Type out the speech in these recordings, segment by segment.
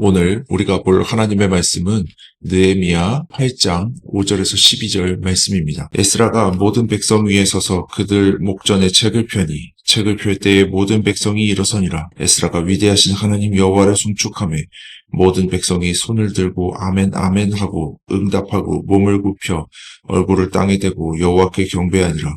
오늘 우리가 볼 하나님의 말씀은 느헤미야 8장 5절에서 12절 말씀입니다. 에스라가 모든 백성 위에 서서 그들 목전에 책을 펴니 책을 펼 때에 모든 백성이 일어서니라. 에스라가 위대하신 하나님 여호와를 송축하며 모든 백성이 손을 들고 아멘 아멘 하고 응답하고 몸을 굽혀 얼굴을 땅에 대고 여호와께 경배하니라.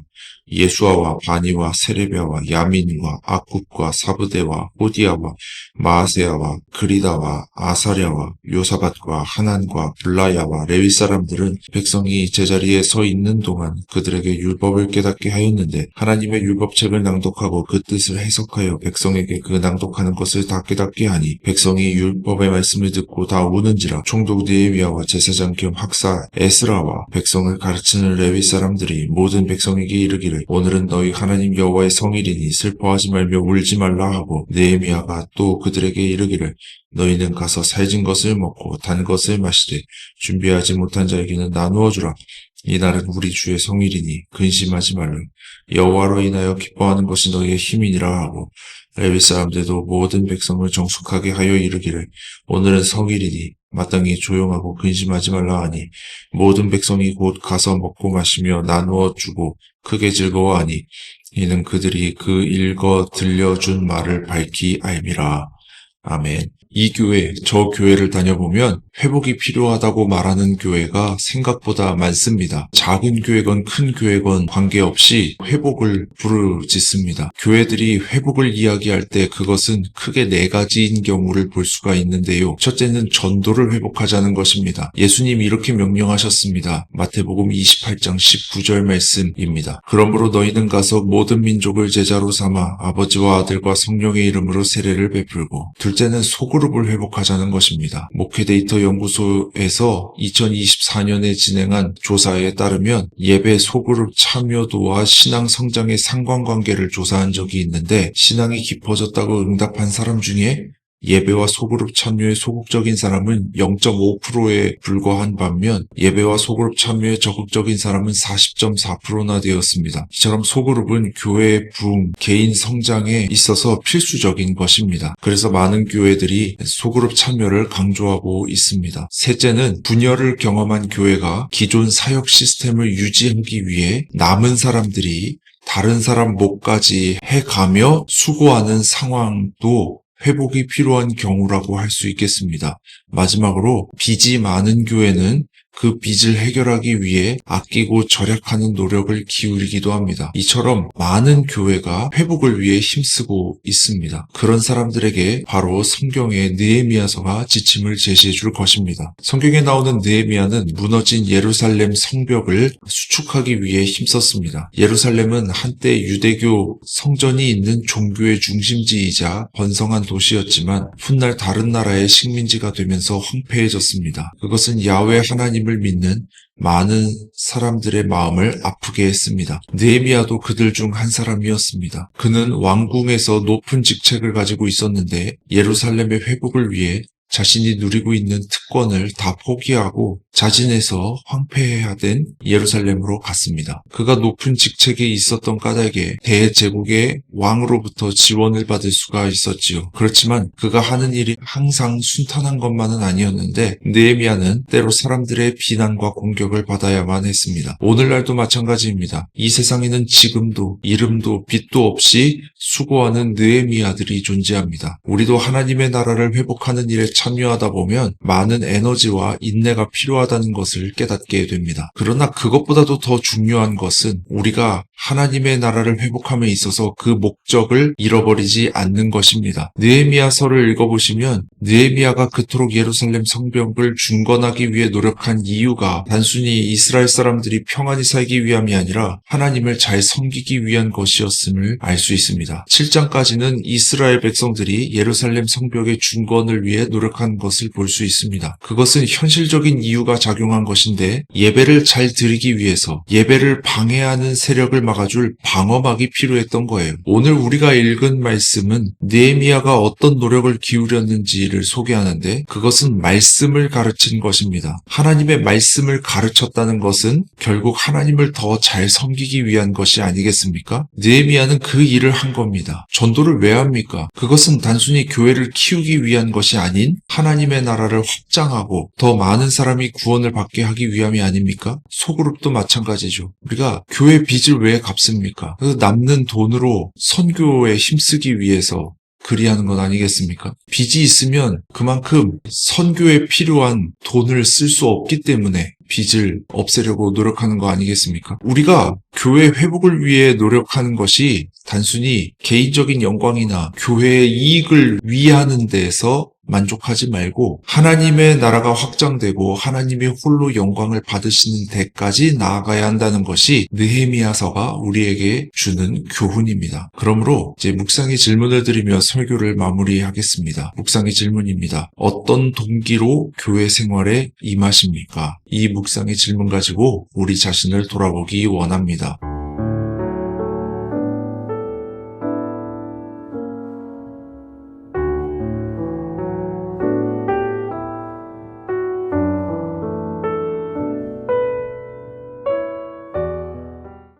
예수아와 바니와 세레비아와 야민과 악굽과 사브대와 호디아와 마아세야와 그리다와 아사랴와 요사밧과 하난과 블라야와 레위 사람들은 백성이 제자리에 서 있는 동안 그들에게 율법을 깨닫게 하였는데 하나님의 율법책을 낭독하고 그 뜻을 해석하여 백성에게 그 낭독하는 것을 다 깨닫게 하니 백성이 율법의 말씀을 듣고 다 우는지라. 총독 느헤미야와 제사장 겸 학사 에스라와 백성을 가르치는 레위 사람들이 모든 백성에게 이르기를 오늘은 너희 하나님 여호와의 성일이니 슬퍼하지 말며 울지 말라 하고 느헤미야가 또 그들에게 이르기를 너희는 가서 살진 것을 먹고 단 것을 마시되 준비하지 못한 자에게는 나누어 주라. 이날은 우리 주의 성일이니 근심하지 말라. 여호와로 인하여 기뻐하는 것이 너희의 힘이니라 하고 레위 사람들도 모든 백성을 정숙하게 하여 이르기를 오늘은 성일이니 마땅히 조용하고 근심하지 말라 하니 모든 백성이 곧 가서 먹고 마시며 나누어 주고 크게 즐거워하니 이는 그들이 그 읽어 들려준 말을 밝히 알미라. 아멘. 이 교회, 저 교회를 다녀보면 회복이 필요하다고 말하는 교회가 생각보다 많습니다. 작은 교회건 큰 교회건 관계없이 회복을 부르짖습니다. 교회들이 회복을 이야기할 때 그것은 크게 네 가지인 경우를 볼 수가 있는데요. 첫째는 전도를 회복하자는 것입니다. 예수님이 이렇게 명령하셨습니다. 마태복음 28장 19절 말씀입니다. 그러므로 너희는 가서 모든 민족을 제자로 삼아 아버지와 아들과 성령의 이름으로 세례를 베풀고 둘째는 소그룹을 회복하자는 것입니다. 목회데이터 연구소에서 2024년에 진행한 조사에 따르면 예배 소그룹 참여도와 신앙 성장의 상관관계를 조사한 적이 있는데 신앙이 깊어졌다고 응답한 사람 중에 예배와 소그룹 참여에 소극적인 사람은 0.5%에 불과한 반면 예배와 소그룹 참여에 적극적인 사람은 40.4%나 되었습니다. 이처럼 소그룹은 교회의 부흥, 개인 성장에 있어서 필수적인 것입니다. 그래서 많은 교회들이 소그룹 참여를 강조하고 있습니다. 셋째는 분열을 경험한 교회가 기존 사역 시스템을 유지하기 위해 남은 사람들이 다른 사람 몫까지 해가며 수고하는 상황도 회복이 필요한 경우라고 할 수 있겠습니다. 마지막으로 빚이 많은 교회는 그 빚을 해결하기 위해 아끼고 절약하는 노력을 기울이기도 합니다. 이처럼 많은 교회가 회복을 위해 힘쓰고 있습니다. 그런 사람들에게 바로 성경의 느헤미야서가 지침을 제시해 줄 것입니다. 성경에 나오는 느헤미야는 무너진 예루살렘 성벽을 수축하기 위해 힘썼습니다. 예루살렘은 한때 유대교 성전이 있는 종교의 중심지이자 번성한 도시였지만 훗날 다른 나라의 식민지가 되면서 황폐해졌습니다. 그것은 야훼 하나님을 믿는 많은 사람들의 마음을 아프게 했습니다. 느헤미야도 그들 중 한 사람이었습니다. 그는 왕궁에서 높은 직책을 가지고 있었는데 예루살렘의 회복을 위해 자신이 누리고 있는 특권을 다 포기하고 자진해서 황폐해야 된 예루살렘으로 갔습니다. 그가 높은 직책에 있었던 까닭에 대제국의 왕으로부터 지원을 받을 수가 있었지요. 그렇지만 그가 하는 일이 항상 순탄한 것만은 아니었는데 느헤미야는 때로 사람들의 비난과 공격을 받아야만 했습니다. 오늘날도 마찬가지입니다. 이 세상에는 지금도 이름도 빛도 없이 수고하는 느헤미야들이 존재합니다. 우리도 하나님의 나라를 회복하는 일에 참여하다 보면 많은 에너지와 인내가 필요하다는 것을 깨닫게 됩니다. 그러나 그것보다도 더 중요한 것은 우리가 하나님의 나라를 회복함에 있어서 그 목적을 잃어버리지 않는 것입니다. 느헤미야서를 읽어보시면 느헤미야가 그토록 예루살렘 성벽을 중건하기 위해 노력한 이유가 단순히 이스라엘 사람들이 평안히 살기 위함이 아니라 하나님을 잘 섬기기 위한 것이었음을 알 수 있습니다. 7장까지는 이스라엘 백성들이 예루살렘 성벽의 중건을 위해 노력한 것을 볼 수 있습니다. 있습니다. 그것은 현실적인 이유가 작용한 것인데 예배를 잘 드리기 위해서 예배를 방해하는 세력을 막아줄 방어막이 필요했던 거예요. 오늘 우리가 읽은 말씀은 느헤미야가 어떤 노력을 기울였는지를 소개하는데 그것은 말씀을 가르친 것입니다. 하나님의 말씀을 가르쳤다는 것은 결국 하나님을 더 잘 섬기기 위한 것이 아니겠습니까? 느헤미야는 그 일을 한 겁니다. 전도를 왜 합니까? 그것은 단순히 교회를 키우기 위한 것이 아닌 하나님의 나라를 확장하고 더 많은 사람이 구원을 받게 하기 위함이 아닙니까? 소그룹도 마찬가지죠. 우리가 교회 빚을 왜 갚습니까? 그래서 남는 돈으로 선교에 힘쓰기 위해서 그리하는 건 아니겠습니까? 빚이 있으면 그만큼 선교에 필요한 돈을 쓸 수 없기 때문에 빚을 없애려고 노력하는 거 아니겠습니까? 우리가 교회 회복을 위해 노력하는 것이 단순히 개인적인 영광이나 교회의 이익을 위하는 데에서 만족하지 말고 하나님의 나라가 확장되고 하나님이 홀로 영광을 받으시는 데까지 나아가야 한다는 것이 느헤미야서가 우리에게 주는 교훈입니다. 그러므로 이제 묵상의 질문을 드리며 설교를 마무리하겠습니다. 묵상의 질문입니다. 어떤 동기로 교회 생활에 임하십니까? 이 묵상의 질문 가지고 우리 자신을 돌아보기 원합니다.